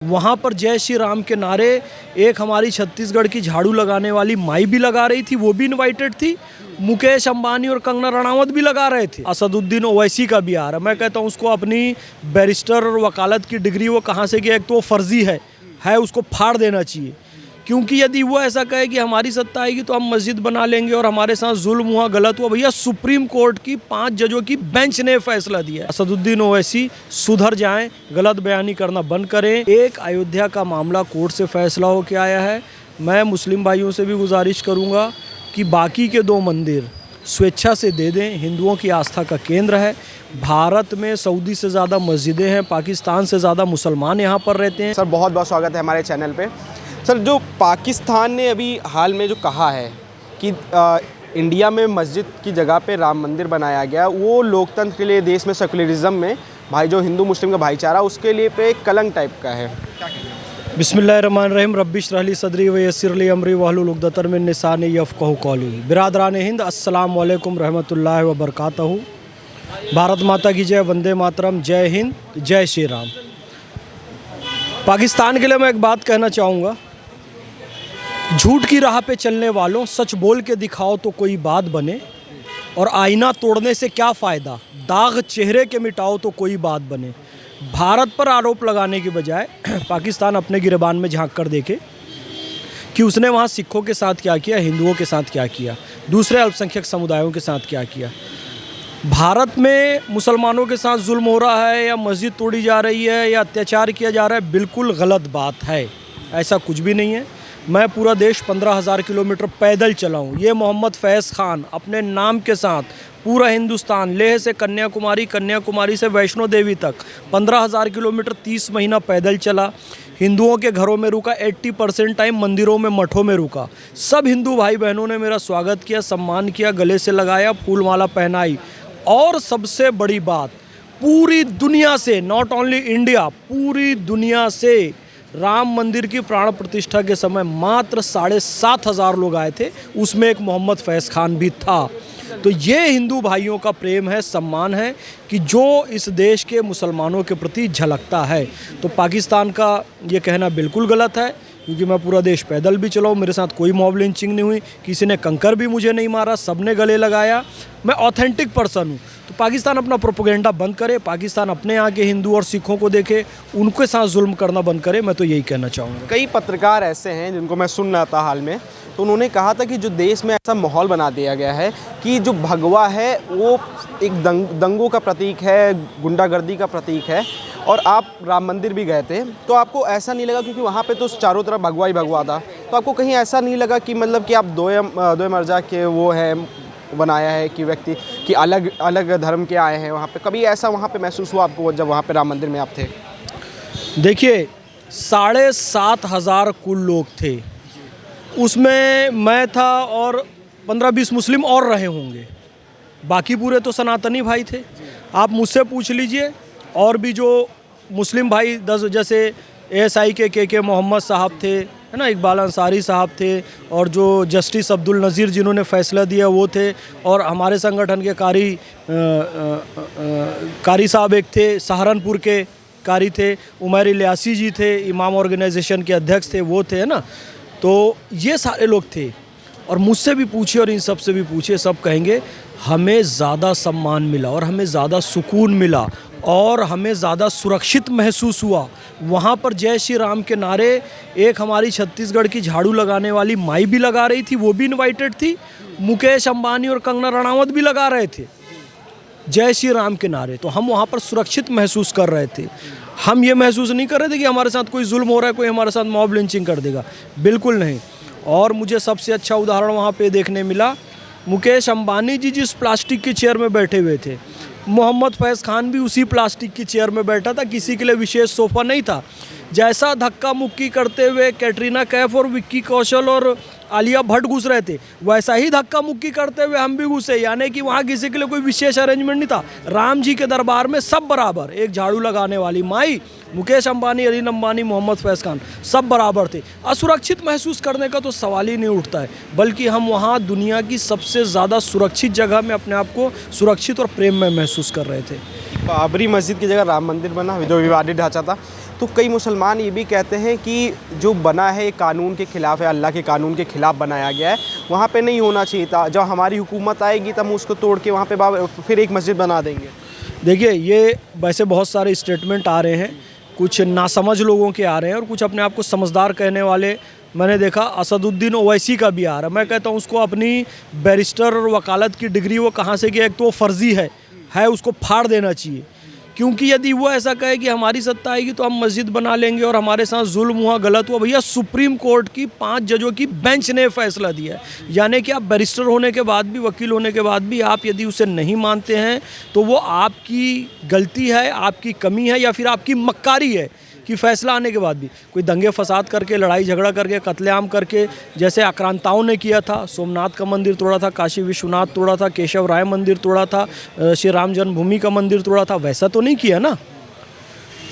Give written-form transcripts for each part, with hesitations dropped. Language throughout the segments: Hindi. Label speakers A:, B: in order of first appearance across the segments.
A: वहाँ पर जय श्री राम के नारे एक हमारी छत्तीसगढ़ की झाड़ू लगाने वाली माई भी लगा रही थी, वो भी इनवाइटेड थी। मुकेश अंबानी और कंगना रनावत भी लगा रहे थे। असदुद्दीन ओवैसी का भी आ रहा। मैं कहता हूँ उसको अपनी बैरिस्टर और वकालत की डिग्री वो कहाँ से किया, एक तो वो फर्जी है उसको फाड़ देना चाहिए। क्योंकि यदि वो ऐसा कहे कि हमारी सत्ता आएगी तो हम मस्जिद बना लेंगे और हमारे साथ जुल्म हुआ, गलत हुआ, भैया सुप्रीम कोर्ट की 5 जजों की बेंच ने फैसला दिया। असदुद्दीन ओवैसी सुधर जाएं, गलत बयानी करना बंद करें। एक अयोध्या का मामला कोर्ट से फैसला होकर आया है। मैं मुस्लिम भाइयों से भी गुजारिश करूँगा कि बाकी के 2 मंदिर स्वेच्छा से दे दें। हिंदुओं की आस्था का केंद्र है। भारत में सऊदी से ज़्यादा मस्जिदें हैं, पाकिस्तान से ज़्यादा मुसलमान यहाँ पर रहते हैं।
B: सर बहुत बहुत स्वागत है हमारे चैनल पे। सर जो पाकिस्तान ने अभी हाल में जो कहा है कि इंडिया में मस्जिद की जगह पे राम मंदिर बनाया गया, वो लोकतंत्र के लिए, देश में सेकुलरिज्म में भाई जो हिंदू मुस्लिम का भाईचारा उसके लिए पे एक कलंक टाइप का है।
A: बिस्मिल्लाहिर्रहमानिर्रहीम रब्बी इश्रह ली सदरी व यस्सिर ली अमरी वहलुल उक़दतम मिन लिसानी यफ़क़हू क़ौली। बिरादरान हिंद, अस्सलाम वालेकुम रहमतुल्लाहि व बरकातहू। भारत माता की जय, वंदे मातरम, जय हिंद, जय श्री राम। पाकिस्तान के लिए मैं एक बात कहना चाहूँगा, झूठ की राह पे चलने वालों, सच बोल के दिखाओ तो कोई बात बने, और आईना तोड़ने से क्या फ़ायदा, दाग चेहरे के मिटाओ तो कोई बात बने। भारत पर आरोप लगाने की बजाय पाकिस्तान अपने गिरबान में झांक कर देखे कि उसने वहाँ सिखों के साथ क्या किया, हिंदुओं के साथ क्या किया, दूसरे अल्पसंख्यक समुदायों के साथ क्या किया। भारत में मुसलमानों के साथ जुल्म हो रहा है या मस्जिद तोड़ी जा रही है या अत्याचार किया जा रहा है, बिल्कुल गलत बात है। ऐसा कुछ भी नहीं है। मैं पूरा देश 15,000 किलोमीटर पैदल चला हूँ। ये मोहम्मद फैज़ खान अपने नाम के साथ पूरा हिंदुस्तान, लेह से कन्याकुमारी, कन्याकुमारी से वैष्णो देवी तक 15,000 किलोमीटर 30 महीना पैदल चला। हिंदुओं के घरों में रुका, 80% टाइम मंदिरों में, मठों में रुका। सब हिंदू भाई बहनों ने मेरा स्वागत किया, सम्मान किया, गले से लगाया, फूल माला पहनाई। और सबसे बड़ी बात, पूरी दुनिया से, नॉट ओनली इंडिया, पूरी दुनिया से राम मंदिर की प्राण प्रतिष्ठा के समय मात्र 7,500 लोग आए थे, उसमें एक मोहम्मद फैज़ खान भी था। तो ये हिंदू भाइयों का प्रेम है, सम्मान है कि जो इस देश के मुसलमानों के प्रति झलकता है। तो पाकिस्तान का ये कहना बिल्कुल गलत है, क्योंकि मैं पूरा देश पैदल भी चला हूँ, मेरे साथ कोई मॉब लिंचिंग नहीं हुई, किसी ने कंकर भी मुझे नहीं मारा, सबने गले लगाया। मैं ऑथेंटिक पर्सन हूँ। तो पाकिस्तान अपना प्रोपेगेंडा बंद करे, पाकिस्तान अपने यहाँ के हिंदू और सिखों को देखे, उनके साथ जुल्म करना बंद करे। मैं तो यही कहना चाहूँगा।
B: कई पत्रकार ऐसे हैं जिनको मैं सुन रहा था हाल में, तो उन्होंने कहा था कि जो देश में ऐसा माहौल बना दिया गया है कि जो भगवा है वो एक दंगों का प्रतीक है, गुंडागर्दी का प्रतीक है। और आप राम मंदिर भी गए थे, तो आपको ऐसा नहीं लगा, क्योंकि वहाँ पे तो चारों तरफ भगवा ही भगवा था, तो आपको कहीं ऐसा नहीं लगा कि मतलब कि आप दो मर्जा के वो है बनाया है कि व्यक्ति कि अलग अलग धर्म के आए हैं वहाँ पे? कभी ऐसा वहाँ पे महसूस हुआ आपको जब वहाँ पे राम मंदिर में आप थे?
A: देखिए, 7,500 कुल लोग थे, उसमें मैं था और 15-20 मुस्लिम और रहे होंगे, बाकी पूरे तो सनातनी भाई थे। आप मुझसे पूछ लीजिए, और भी जो मुस्लिम भाई 10, जैसे ASI के मोहम्मद साहब थे, है ना, इकबाल अंसारी साहब थे, और जो जस्टिस अब्दुल नज़ीर जिन्होंने फ़ैसला दिया वो थे, और हमारे संगठन के कारी साहब एक थे, सहारनपुर के कारी थे, उमर इलियासी जी थे, इमाम ऑर्गेनाइजेशन के अध्यक्ष थे, वो थे, है ना। तो ये सारे लोग थे। और मुझसे भी पूछिए और इन सब से भी पूछिए, सब कहेंगे हमें ज़्यादा सम्मान मिला और हमें ज़्यादा सुकून मिला और हमें ज़्यादा सुरक्षित महसूस हुआ। वहाँ पर जय श्री राम के नारे एक हमारी छत्तीसगढ़ की झाड़ू लगाने वाली माई भी लगा रही थी, वो भी इनवाइटेड थी। मुकेश अंबानी और कंगना रनावत भी लगा रहे थे जय श्री राम के नारे। तो हम वहाँ पर सुरक्षित महसूस कर रहे थे। हम ये महसूस नहीं कर रहे थे कि हमारे साथ कोई जुल्म हो रहा है, कोई हमारे साथ मॉब लिंचिंग कर देगा, बिल्कुल नहीं। और मुझे सबसे अच्छा उदाहरण वहाँ पे देखने मिला, मुकेश अंबानी जी जिस प्लास्टिक की चेयर में बैठे हुए थे, मोहम्मद फैज़ खान भी उसी प्लास्टिक की चेयर में बैठा था। किसी के लिए विशेष सोफ़ा नहीं था। जैसा धक्का मुक्की करते हुए कैटरीना कैफ और विक्की कौशल और आलिया भट्ट घुस रहे थे, वैसा ही धक्का मुक्की करते हुए हम भी घुसे। यानी कि वहाँ किसी के लिए कोई विशेष अरेंजमेंट नहीं था। राम जी के दरबार में सब बराबर, एक झाड़ू लगाने वाली माई, मुकेश अंबानी, अनिल अंबानी, मोहम्मद फैज़ खान, सब बराबर थे। असुरक्षित महसूस करने का तो सवाल ही नहीं उठता है, बल्कि हम वहाँ दुनिया की सबसे ज़्यादा सुरक्षित जगह में अपने आप को सुरक्षित और प्रेम में महसूस कर रहे थे।
B: बाबरी मस्जिद की जगह राम मंदिर बना, जो विवादित ढांचा था, तो कई मुसलमान ये भी कहते हैं कि जो बना है कानून के ख़िलाफ़ है, अल्लाह के कानून के ख़िलाफ़ बनाया गया है, वहाँ पे नहीं होना चाहिए था। जब हमारी हुकूमत आएगी तब हम उसको तोड़ के वहाँ पे फिर एक मस्जिद बना देंगे।
A: देखिए, ये वैसे बहुत सारे स्टेटमेंट आ रहे हैं, कुछ नासमझ लोगों के आ रहे हैं और कुछ अपने आप को समझदार कहने वाले। मैंने देखा असदुद्दीन ओवैसी का भी आ रहा है। मैं कहता हूँ उसको अपनी बैरिस्टर और वकालत की डिग्री वो कहाँ से किया, एक तो वो फर्जी है, उसको फाड़ देना चाहिए। क्योंकि यदि वो ऐसा कहे कि हमारी सत्ता आएगी तो हम मस्जिद बना लेंगे और हमारे साथ जुल्म हुआ, गलत हुआ, भैया सुप्रीम कोर्ट की 5 जजों की बेंच ने फैसला दिया है। यानी कि आप बैरिस्टर होने के बाद भी, वकील होने के बाद भी आप यदि उसे नहीं मानते हैं तो वो आपकी गलती है, आपकी कमी है या फिर आपकी मक्कारी है कि फैसला आने के बाद भी कोई दंगे फसाद करके, लड़ाई झगड़ा करके, कत्लेआम करके, जैसे आक्रांताओं ने किया था, सोमनाथ का मंदिर तोड़ा था, काशी विश्वनाथ तोड़ा था, केशव राय मंदिर तोड़ा था, श्री राम जन्मभूमि का मंदिर तोड़ा था, वैसा तो नहीं किया ना।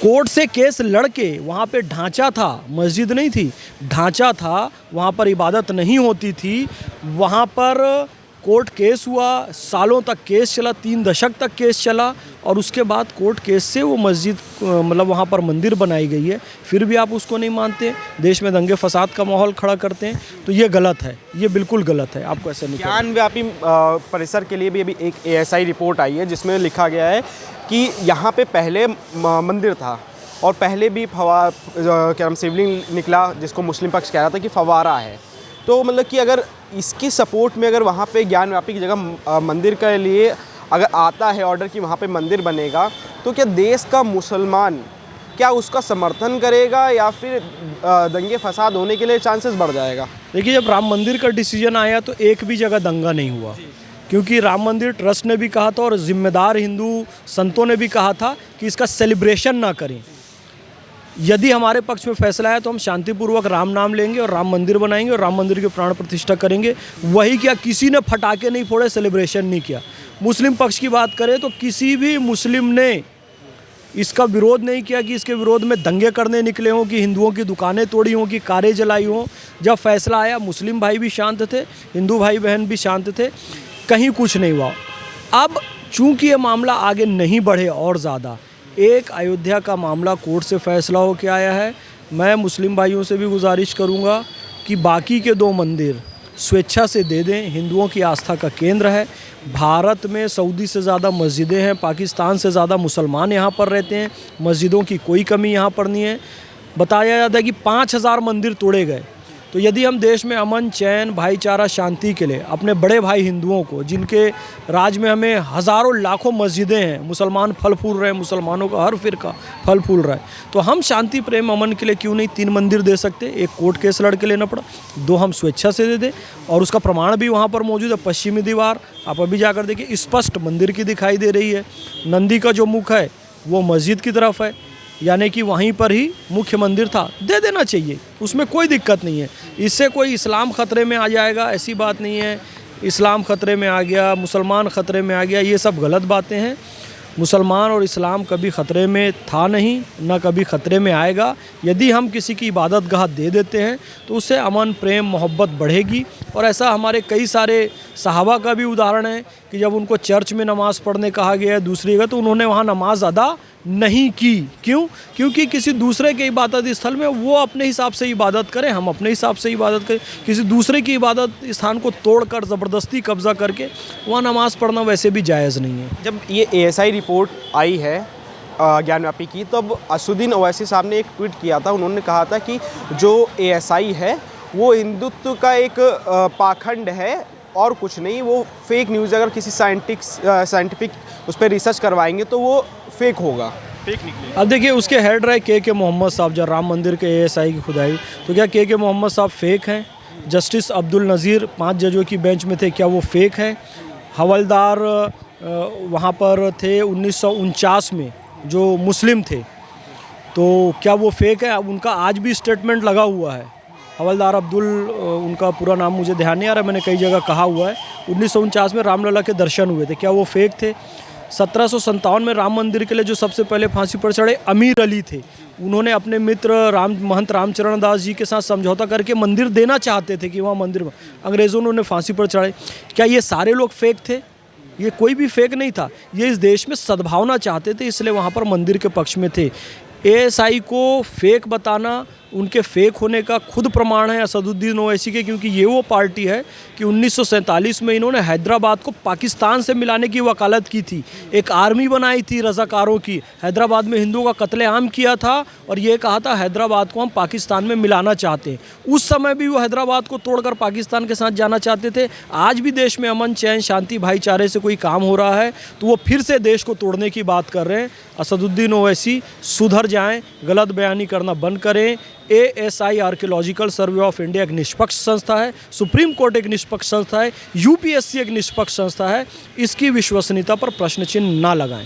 A: कोर्ट से केस लड़के वहाँ पे ढांचा था, मस्जिद नहीं थी, ढांचा था, वहाँ पर इबादत नहीं होती थी, वहाँ पर कोर्ट केस हुआ, सालों तक केस चला, 3 दशक तक केस चला और उसके बाद कोर्ट केस से वो मस्जिद मतलब वहाँ पर मंदिर बनाई गई है। फिर भी आप उसको नहीं मानते, देश में दंगे फसाद का माहौल खड़ा करते हैं, तो ये गलत है, ये बिल्कुल गलत है। आपको ऐसे नहीं
B: ज्ञान व्यापी परिसर के लिए भी अभी एक ASI रिपोर्ट आई है जिसमें लिखा गया है कि यहाँ पे पहले मंदिर था और पहले भी क्या नाम शिवलिंग निकला, जिसको मुस्लिम पक्ष कह रहा था कि फवारा है। तो मतलब कि अगर इसकी सपोर्ट में अगर वहाँ पे ज्ञान व्यापी की जगह मंदिर के लिए अगर आता है ऑर्डर कि वहाँ पे मंदिर बनेगा, तो क्या देश का मुसलमान क्या उसका समर्थन करेगा या फिर दंगे फसाद होने के लिए चांसेस बढ़ जाएगा?
A: देखिए, जब राम मंदिर का डिसीजन आया तो एक भी जगह दंगा नहीं हुआ, क्योंकि राम मंदिर ट्रस्ट ने भी कहा था और जिम्मेदार हिंदू संतों ने भी कहा था कि इसका सेलिब्रेशन ना करें। यदि हमारे पक्ष में फैसला है तो हम शांतिपूर्वक राम नाम लेंगे और राम मंदिर बनाएंगे और राम मंदिर की प्राण प्रतिष्ठा करेंगे। वही क्या, किसी ने फटाके नहीं फोड़े, सेलिब्रेशन नहीं किया। मुस्लिम पक्ष की बात करें तो किसी भी मुस्लिम ने इसका विरोध नहीं किया कि इसके विरोध में दंगे करने निकले हों, कि हिंदुओं की दुकानें तोड़ी हों, कि कारें जलाई हों। जब फैसला आया मुस्लिम भाई भी शांत थे, हिंदू भाई बहन भी शांत थे, कहीं कुछ नहीं हुआ। अब चूंकि ये मामला आगे नहीं बढ़े और ज़्यादा, एक अयोध्या का मामला कोर्ट से फैसला हो के आया है। मैं मुस्लिम भाइयों से भी गुजारिश करूंगा कि बाकी के 2 मंदिर स्वेच्छा से दे दें। हिंदुओं की आस्था का केंद्र है। भारत में सऊदी से ज़्यादा मस्जिदें हैं, पाकिस्तान से ज़्यादा मुसलमान यहाँ पर रहते हैं, मस्जिदों की कोई कमी यहाँ पर नहीं है। बताया जाता है कि 5000 मंदिर तोड़े गए। तो यदि हम देश में अमन, चैन, भाईचारा, शांति के लिए अपने बड़े भाई हिंदुओं को, जिनके राज में हमें हज़ारों लाखों मस्जिदें हैं, मुसलमान फल फूल रहे हैं, मुसलमानों का हर फिरका फल फूल रहा है, तो हम शांति, प्रेम, अमन के लिए क्यों नहीं 3 मंदिर दे सकते? एक कोर्ट केस लड़ के लेना पड़ा, 2 हम स्वेच्छा से दे दें और उसका प्रमाण भी वहाँ पर मौजूद है। पश्चिमी दीवार आप अभी जाकर देखिए, स्पष्ट मंदिर की दिखाई दे रही है। नंदी का जो मुख है वो मस्जिद की तरफ है, यानी कि वहीं पर ही मुख्य मंदिर था। दे देना चाहिए, उसमें कोई दिक्कत नहीं है। इससे कोई इस्लाम ख़तरे में आ जाएगा ऐसी बात नहीं है। इस्लाम ख़तरे में आ गया, मुसलमान ख़तरे में आ गया, ये सब गलत बातें हैं। मुसलमान और इस्लाम कभी ख़तरे में था नहीं, ना कभी ख़तरे में आएगा। यदि हम किसी की इबादत गाह दे देते हैं तो उससे अमन, प्रेम, मोहब्बत बढ़ेगी। और ऐसा हमारे कई सारे सहाबा का भी उदाहरण है कि जब उनको चर्च में नमाज़ पढ़ने कहा गया है दूसरी जगह, तो उन्होंने वहाँ नमाज अदा नहीं की। क्यों? क्योंकि किसी दूसरे के इबादत स्थल में वो अपने हिसाब से इबादत करें, हम अपने हिसाब से इबादत करें। किसी दूसरे की इबादत स्थान को तोड़कर ज़बरदस्ती कब्ज़ा करके वहाँ नमाज़ पढ़ना वैसे भी जायज़ नहीं है।
B: जब ये ASI रिपोर्ट आई है ज्ञान व्यापी की, तब असदुद्दीन ओवैसी साहब ने एक ट्वीट किया था। उन्होंने कहा था कि जो ASI है वो हिंदुत्व का एक पाखंड है और कुछ नहीं, वो फेक न्यूज़। अगर किसी साइंटिफिक उस पर रिसर्च करवाएंगे तो वो फेक होगा, फेक निकले।
A: अब देखिए, उसके हेड रहे के मोहम्मद साहब, जब राम मंदिर के ASI की खुदाई, तो क्या के मोहम्मद साहब फेक हैं? जस्टिस अब्दुल नज़ीर 5 जजों की बेंच में थे, क्या वो फेक हैं? हवलदार वहाँ पर थे 1949 में जो मुस्लिम थे, तो क्या वो फेक है? अब उनका आज भी स्टेटमेंट लगा हुआ है। हवलदार अब्दुल, उनका पूरा नाम मुझे ध्यान नहीं आ रहा, मैंने कई जगह कहा हुआ है। 1949 में रामलला के दर्शन हुए थे, क्या वो फेक थे? 1757 में राम मंदिर के लिए जो सबसे पहले फांसी पर चढ़े अमीर अली थे, उन्होंने अपने मित्र महंत रामचरण दास जी के साथ समझौता करके मंदिर देना चाहते थे कि वहाँ मंदिर में, अंग्रेज़ों ने उन्हें फांसी पर चढ़ाए। क्या ये सारे लोग फेक थे? ये कोई भी फेक नहीं था। ये इस देश में सद्भावना चाहते थे, इसलिए वहाँ पर मंदिर के पक्ष में थे। एएसआई को फेक बताना उनके फेक होने का खुद प्रमाण है असदुद्दीन ओवैसी के, क्योंकि ये वो पार्टी है कि 1947 में इन्होंने हैदराबाद को पाकिस्तान से मिलाने की वकालत की थी। एक आर्मी बनाई थी रज़ाकारों की, हैदराबाद में हिंदुओं का कत्लेआम किया था और ये कहा था हैदराबाद को हम पाकिस्तान में मिलाना चाहते हैं। उस समय भी वो हैदराबाद को तोड़कर पाकिस्तान के साथ जाना चाहते थे। आज भी देश में अमन, चैन, शांति, भाईचारे से कोई काम हो रहा है तो वो फिर से देश को तोड़ने की बात कर रहे हैं। असदुद्दीन ओवैसी सुधर जाएं, गलत बयानी करना बंद करें। ASI archaeological survey of India एक निष्पक्ष संस्था है, सुप्रीम कोर्ट एक निष्पक्ष संस्था है, यूपीएससी एक निष्पक्ष संस्था है। इसकी विश्वसनीयता पर प्रश्न चिन्ह ना लगाएं।